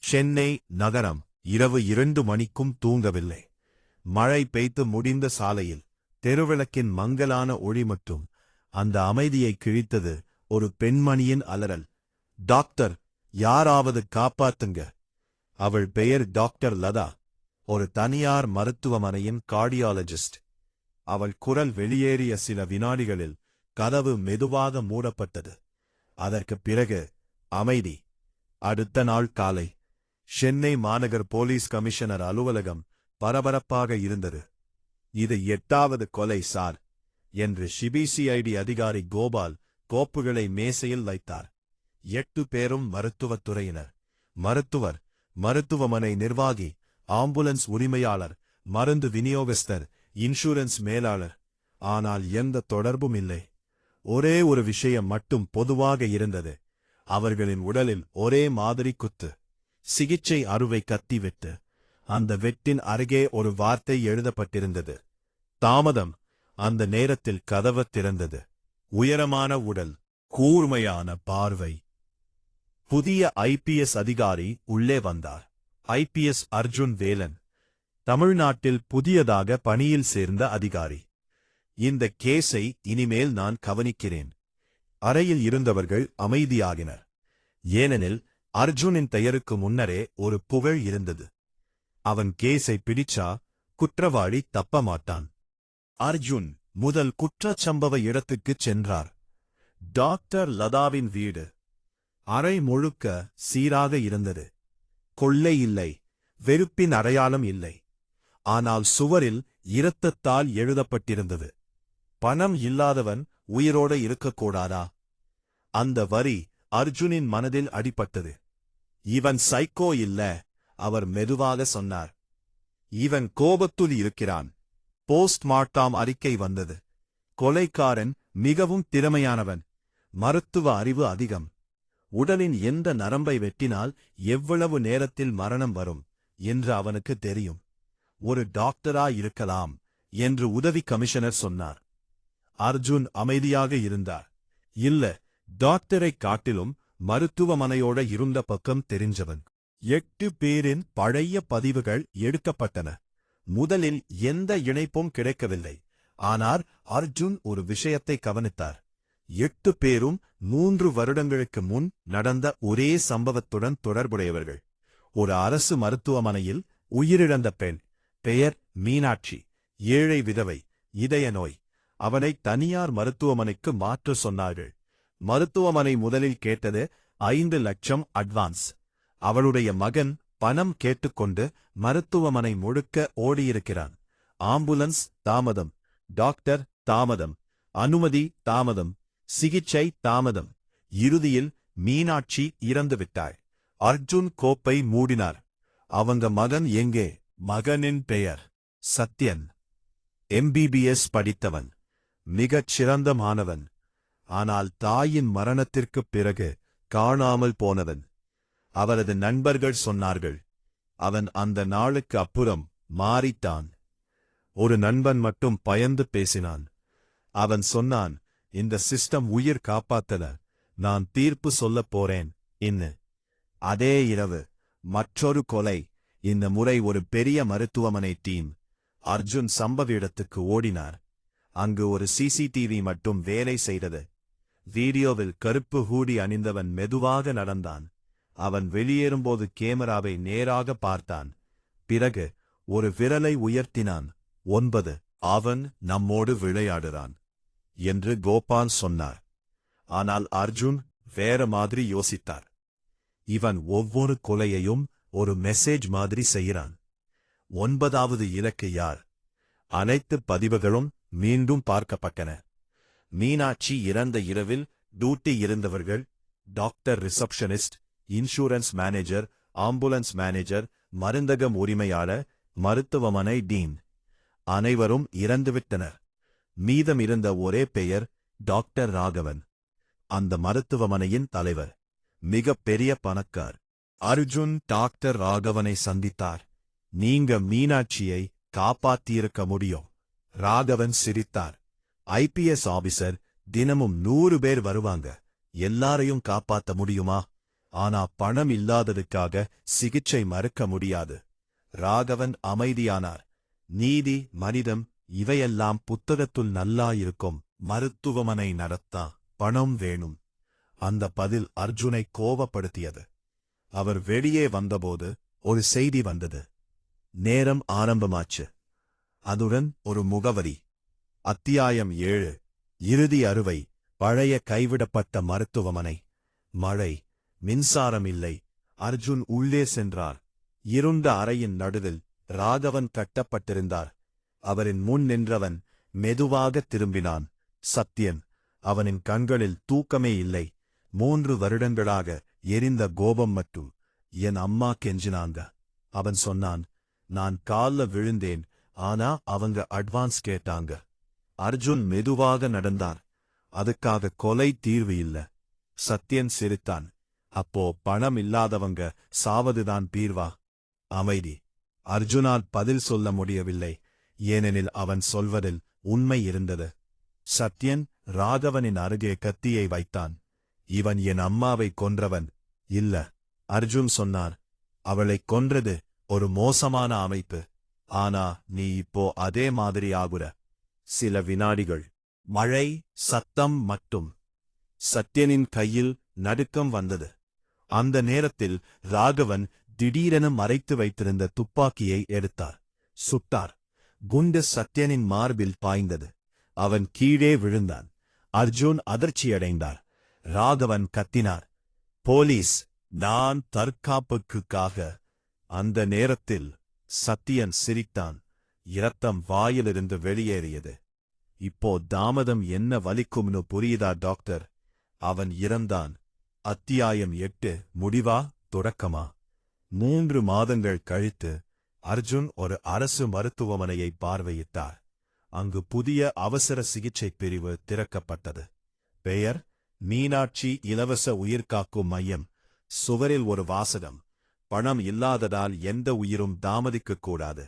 சென்னை நகரம் இரவு 2 மணிக்கும் தூங்கவில்லை. மழை பெய்து முடிந்த சாலையில் தெருவிளக்கின் மங்கலான ஒளி மட்டும் அந்த அமைதியை கிழித்தது. ஒரு பெண்மணியின் அலறல், டாக்டர், யாராவது காப்பாத்துங்க. அவள் பெயர் டாக்டர் லதா, ஒரு தனியார் மருத்துவமனையின் கார்டியாலஜிஸ்ட். அவள் குரல் வெளியேறிய சில வினாடிகளில் கதவு மெதுவாக மூடப்பட்டது. அதற்குப் பிறகு அமைதி. அடுத்த நாள் காலை சென்னை மாநகர் போலீஸ் கமிஷனர் அலுவலகம் பரபரப்பாக இருந்தது. இது 8வது கொலை சார் என்று சிபிசிஐடி அதிகாரி கோபால் கோப்புகளை மேசையில் வைத்தார். 8 பேரும் மருத்துவத்துறையினர். மருத்துவர், மருத்துவமனை நிர்வாகி, ஆம்புலன்ஸ் உரிமையாளர், மருந்து விநியோகஸ்தர், இன்சூரன்ஸ் மேலாளர். ஆனால் எந்த தொடர்பும் இல்லை. ஒரே ஒரு விஷயம் மட்டும் பொதுவாக இருந்தது. அவர்களின் உடலில் ஒரே மாதிரி குத்து. சிகிச்சை அறுவை கத்திவிட்டு அந்த வெட்டின் அருகே ஒரு வார்த்தை எழுதப்பட்டிருந்தது, தாமதம். அந்த நேரத்தில் கதவு திறந்தது. உயரமான உடல், கூர்மையான பார்வை. புதிய ஐபிஎஸ் அதிகாரி உள்ளே வந்தார். ஐபிஎஸ் அர்ஜுன் வேலன், தமிழ்நாட்டில் புதியதாக பணியில் சேர்ந்த அதிகாரி. இந்த கேஸை இனிமேல் நான் கவனிக்கிறேன். அறையில் இருந்தவர்கள் அமைதியாகினர். ஏனெனில் அர்ஜுனின் பெயருக்கு முன்னரே ஒரு புகழ் இருந்தது. அவன் கேஸை பிடிச்சா குற்றவாளி தப்ப மாட்டான். அர்ஜுன் முதல் குற்றச்சம்பவ இடத்துக்குச் சென்றார். டாக்டர் லதாவின் வீடு. அறை முழுக்க சீராக இருந்தது. கொள்ளை இல்லை, வெறுப்பின் அடையாளம் இல்லை. ஆனால் சுவரில் இரத்தத்தால் எழுதப்பட்டிருந்தது, பணம் இல்லாதவன் உயிரோடு இருக்கக்கூடாதா. அந்த வரி அர்ஜுனின் மனதில் அடிபட்டது. இவன் சைக்கோ இல்ல, அவர் மெதுவாக சொன்னார். இவன் கோபத்துள் இருக்கிறான். போஸ்ட்மார்ட்டம் அறிக்கை வந்தது. கொலைக்காரன் மிகவும் திறமையானவன், மருத்துவ அறிவு அதிகம். உடலின் எந்த நரம்பை வெட்டினால் எவ்வளவு நேரத்தில் மரணம் வரும் என்று அவனுக்கு தெரியும். ஒரு டாக்டரா இருக்கலாம் என்று உதவி கமிஷனர் சொன்னார். அர்ஜுன் அமைதியாக இருந்தார். இல்ல, டாக்டரைக் காட்டிலும் மருத்துவமனையோட இருந்த பக்கம் தெரிஞ்சவன். 8 பேரின் பழைய பதிவுகள் எடுக்கப்பட்டன. முதலில் எந்த இணைப்பும் கிடைக்கவில்லை. ஆனால் அர்ஜுன் ஒரு விஷயத்தை கவனித்தார். 8 பேரும் 3 வருடங்களுக்கு முன் நடந்த ஒரே சம்பவத்துடன் தொடர்புடையவர்கள். ஒரு அரசு மருத்துவமனையில் உயிரிழந்த பெண், பெயர் மீனாட்சி, ஏழை விதவை, இதய நோய். அவனை தனியார் மருத்துவமனைக்கு மாற்ற சொன்னார்கள். மருத்துவமனை முதலில் கேட்டது 5 லட்சம் அட்வான்ஸ். அவளுடைய மகன் பணம் கேட்டுக்கொண்டு மருத்துவமனை முழுக்க ஓடியிருக்கிறான். ஆம்புலன்ஸ் தாமதம், டாக்டர் தாமதம், அனுமதி தாமதம், சிகிச்சை தாமதம். இறுதியில் மீனாட்சி இறந்துவிட்டாள். அர்ஜுன் கோப்பை மூடினார். அவங்க மகன் எங்கே? மகனின் பெயர் சத்யன். MBBS படித்தவன், மிகச் சிறந்த மாணவன். ஆனால் தாயின் மரணத்திற்குப் பிறகு காணாமல் போனவன். அவரது நண்பர்கள் சொன்னார்கள், அவன் அந்த நாளுக்கு அப்புறம் மாறிட்டான். ஒரு நண்பன் மட்டும் பயந்து பேசினான். அவன் சொன்னான், இந்த சிஸ்டம் உயிர் காப்பாத்தல, நான் தீர்ப்பு சொல்லப் போறேன் இன்னு. அதே இரவு மற்றொரு கொலை. இந்த முறை ஒரு பெரிய மருத்துவமனை டீம். அர்ஜுன் சம்பவ இடத்துக்கு ஓடினார். அங்கு ஒரு சிசிடிவி மட்டும் வேலை செய்தது. வீடியோவில் கருப்பு ஹூடி அணிந்தவன் மெதுவாக நடந்தான். அவன் வெளியேறும்போது கேமராவை நேராக பார்த்தான். பிறகு ஒரு விரலை உயர்த்தினான். 9. அவன் நம்மோடு விளையாடுறான் என்று கோபால் சொன்னார். ஆனால் அர்ஜுன் வேற மாதிரி யோசித்தார். இவன் ஒவ்வொரு கொலையையும் ஒரு மெசேஜ் மாதிரி செய்கிறான். 9வது இலக்கு யார்? அனைத்து பதிவுகளும் மீண்டும் பார்க்கப்பட்டன. மீனாட்சி இறந்த இரவில் டியூட்டி இருந்தவர்கள், doctor, receptionist, insurance manager, ambulance manager, மருந்தகம் உரிமையாளர், மருத்துவமனை டீன், அனைவரும் இறந்துவிட்டனர். மீதம் இருந்த ஒரே பெயர் டாக்டர் ராகவன், அந்த மருத்துவமனையின் தலைவர், மிக பெரிய பணக்கார். அர்ஜுன் டாக்டர் ராகவனை சந்தித்தார். நீங்க மீனாட்சியை காப்பாத்தியிருக்க முடியும். ராகவன் சிரித்தார். ஐபிஎஸ் ஆபிசர், தினமும் 100 பேர் வருவாங்க, எல்லாரையும் காப்பாத்த முடியுமா? ஆனா பணம் இல்லாததுக்காக சிகிச்சை மறுக்க முடியாது. ராகவன் அமைதியானார். நீதி, மனிதம் இவையெல்லாம் புத்தகத்துள் நல்லா இருக்கும். மருத்துவமனை நடத்தா பணம் வேணும். அந்த பதில் அர்ஜுனை கோபப்படுத்தியது. அவர் வெளியே வந்தபோது ஒரு செய்தி வந்தது. நேரம் ஆரம்பமாச்சு. அதுடன் ஒரு முகவரி. அத்தியாயம் 7. இறுதி அறுவை. பழைய கைவிடப்பட்ட மருத்துவமனை. மழை, மின்சாரம் இல்லை. அர்ஜுன் உள்ளே சென்றார். இருண்ட அறையின் நடுவில் ராகவன் கட்டப்பட்டிருந்தார். அவரின் முன் நின்றவன் மெதுவாக திரும்பினான். சத்யன். அவனின் கண்களில் தூக்கமே இல்லை. 3 வருடங்களாக எரிந்த கோபம் மட்டும். என் அம்மா கெஞ்சினாங்க. அவன் சொன்னான், நான் கால்ல விழுந்தேன், ஆனா அவங்க அட்வான்ஸ் கேட்டாங்க. அர்ஜுன் மெதுவாக நடந்தார். அதுக்காக கொலை தீர்வு இல்ல. சத்யன் சிரித்தான். அப்போ பணம் இல்லாதவங்க சாவதுதான் தீர்வா? அமைதி. அர்ஜுனால் பதில் சொல்ல முடியவில்லை. ஏனெனில் அவன் சொல்வதில் உண்மை இருந்தது. சத்யன் ராகவனின் அருகே கத்தியை வைத்தான். இவன் என் அம்மாவை கொன்றவன் இல்ல. அர்ஜுன் சொன்னார். அவளைக் கொன்றது ஒரு மோசமான அமைப்பு. ஆனா நீ இப்போ அதே மாதிரி ஆகுற. சில வினாடிகள். மழை, சத்தம் மட்டும். சத்யனின் கையில் நடுக்கம் வந்தது. அந்த நேரத்தில் ராகவன் திடீரென மறைத்து வைத்திருந்த துப்பாக்கியை எடுத்தார். சுட்டார். குண்டு சத்யனின் மார்பில் பாய்ந்தது. அவன் கீழே விழுந்தான். அர்ஜுன் அதிர்ச்சியடைந்தார். ராகவன் கத்தினார், போலீஸ், நான் தற்காப்புக்காக. அந்த நேரத்தில் சத்யன் சிரித்தான். இரத்தம் வாயிலிருந்து வெளியேறியது. இப்போ தாமதம் என்ன வலிக்கும்னு புரியுதா டாக்டர்? அவன் இறந்தான். அத்தியாயம் 8. முடிவா தொடக்கமா? 3 மாதங்கள் கழித்து அர்ஜுன் ஒரு அரசு மருத்துவமனையை பார்வையிட்டார். அங்கு புதிய அவசர சிகிச்சை பிரிவு திறக்கப்பட்டது. பெயர் மீனாட்சி இலவச உயிர்காக்கும் மையம். சுவரில் ஒரு வாசகம். பணம் இல்லாததால் எந்த உயிரும் தாமதிக்கக்கூடாது.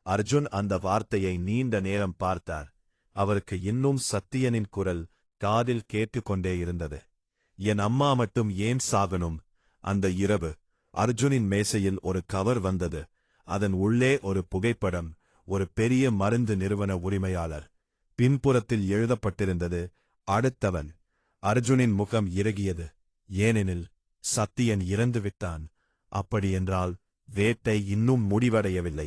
அர்ஜுன் அந்த வார்த்தையை நீண்ட நேரம் பார்த்தார். அவருக்கு இன்னும் சத்தியனின் குரல் காதில் கேட்டுக்கொண்டே இருந்தது. என் அம்மா மட்டும் ஏன் சாகணும்? அந்த இரவு அர்ஜுனின் மேசையில் ஒரு கவர் வந்தது. அதன் உள்ளே ஒரு புகைப்படம். ஒரு பெரிய மருந்து நிறுவன உரிமையாளர். பின்புறத்தில் எழுதப்பட்டிருந்தது, அடுத்தவன். அர்ஜுனின் முகம் இறுகியது. ஏனெனில் சத்தியன் இறந்துவிட்டான். அப்படியென்றால் வேட்டை இன்னும் முடிவடையவில்லை.